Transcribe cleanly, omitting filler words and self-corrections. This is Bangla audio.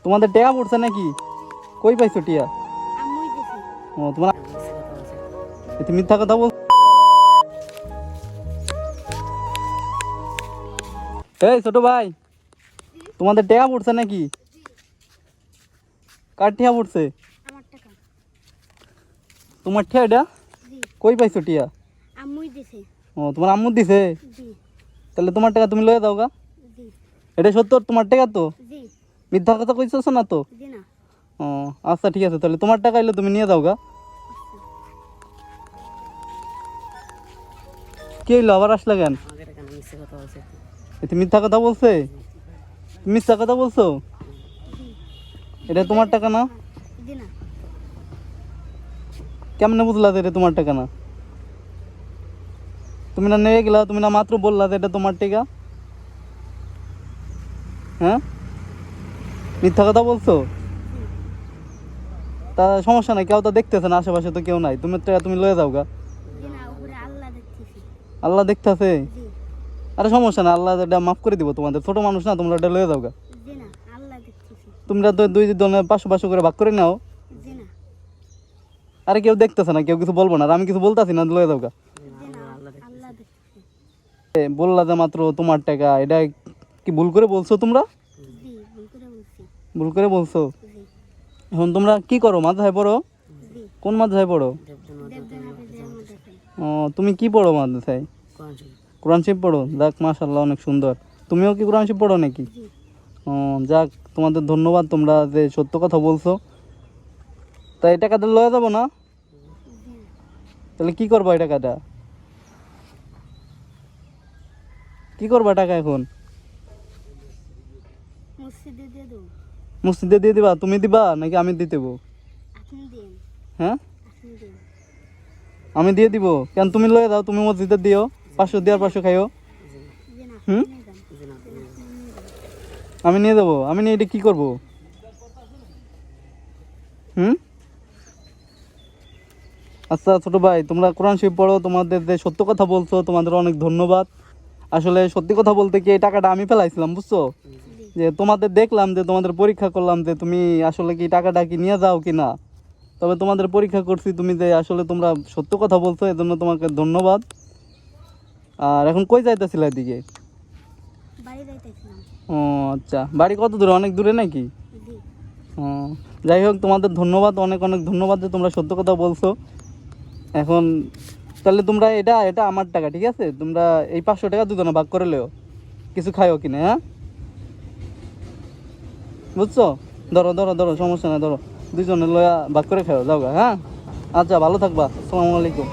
তোমাদের টেকা পড়ছে নাকি? কই পাইছো টিয়া? ও তোমার তুমি মিথ্যা কথা বল। এই ছোট ভাই, তোমাদের টেকা পড়ছে নাকি? কার টিয়া পড়ছে? তোমার টিয়া এটা কই পাইছো টিয়া? ও তোমার আম্মু দিছে? তাহলে তোমার টাকা তুমি লয়ে দাও গা। এটা সত্য তোমার টাকা তো? মিথ্যা কথা কইছছ না তো? ও আচ্ছা ঠিক আছে, তাহলে তোমার টাকা এলে তুমি নিয়ে দাও গা। কি হইলো আবার আসলা কেন? তুমি মিথ্যা কথা বলছে? তুমি মিথ্যা কথা বলছো? এটা তোমার টাকা না? কেমনে বুঝলা যে এটা তোমার টাকা না? তুমি না নিয়ে গেলা, তুমি না মাত্র বললা যে এটা তোমার টাকা। হ্যাঁ মিথ্যা কথা বলছো? তা সমস্যা নাই, কেউ তো দেখতেছে না, আশেপাশে তো কেউ নাই, তুমি টাকা তুমি লয়ে যাও গা। আল্লাহ দেখতেছে? আরে সমস্যা না, আল্লাহ এটা মাফ করে দিব তোমাদের, ছোট মানুষ না তোমরা, এটা লয়ে যাও গা। তোমরা তো দুই জনে 500-500 করে ভাগ করে নাও। আরে কেউ দেখতেছে না, কেউ কিছু বলবো না, আর আমি কিছু বলতাছি না, লয়ে যাও গা। বললা যে মাত্র তোমার টাকা, এটা কি ভুল করে বলছো তোমরা? ভুল করে বলছো? এখন তোমরা কি করো, মাদ্রাসায় পড়ো? কোন মাদ্রাসায় পড়ো? ও তুমি কি পড়ো মাদ্রাসায়? কোরআন শরীফ পড়ো? যাক মাশাআল্লাহ, অনেক সুন্দর। তুমিও কি কোরআন শরীফ পড়ো নাকি? ও যাক, তোমাদের ধন্যবাদ, তোমরা যে সত্য কথা বলছো। তাই এই টাকাটা লয়ে যাবো না? তাহলে কি করবো এই টাকাটা? কি করবা টাকা এখন? মসজিদে দিয়ে দিবা? তুমি দিবা নাকি আমি দিয়ে দেবো? হ্যাঁ আমি দিয়ে দিব কেন? তুমি লয়ে দাও, তুমি মসজিদে দিও, 500 দেওয়ার 500 খাইও। হুম আমি নিয়ে যাবো, আমি নিয়ে এটা কি করবো? হুম আচ্ছা ছোট ভাই, তোমরা কোরআন শরীফ পড়ো, তোমাদের যে সত্য কথা বলছো তোমাদের অনেক ধন্যবাদ। আসলে সত্যি কথা বলতে কি, এই টাকাটা আমি ফেলাইছিলাম বুঝছো, যে তোমাদের দেখলাম যে তোমাদের পরীক্ষা করলাম যে তুমি আসলে কি টাকাটা কি নিয়ে যাও কি না। তবে তোমাদের পরীক্ষা করছি, তুমি যে আসলে তোমরা সত্য কথা বলছো, এর জন্য তোমাকে ধন্যবাদ। আর এখন কই যাইতেছিল এদিকে? ও আচ্ছা, বাড়ি কত দূরে? অনেক দূরে নাকি? ও যাই হোক, তোমাদের ধন্যবাদ, অনেক অনেক ধন্যবাদ যে তোমরা সত্য কথা বলছো। এখন তাহলে তোমরা এটা এটা আমার টাকা, ঠিক আছে? তোমরা এই 500 টাকা দুজনে ভাগ করে লেও, কিছু খাইও কিনা, হ্যাঁ বুঝছো? ধরো ধরো ধরো, সমস্যা নাই, ধরো দুজনে লয়া ভাগ করে খাও, যাও গা। হ্যাঁ আচ্ছা, ভালো থাকবা, আসসালামু আলাইকুম।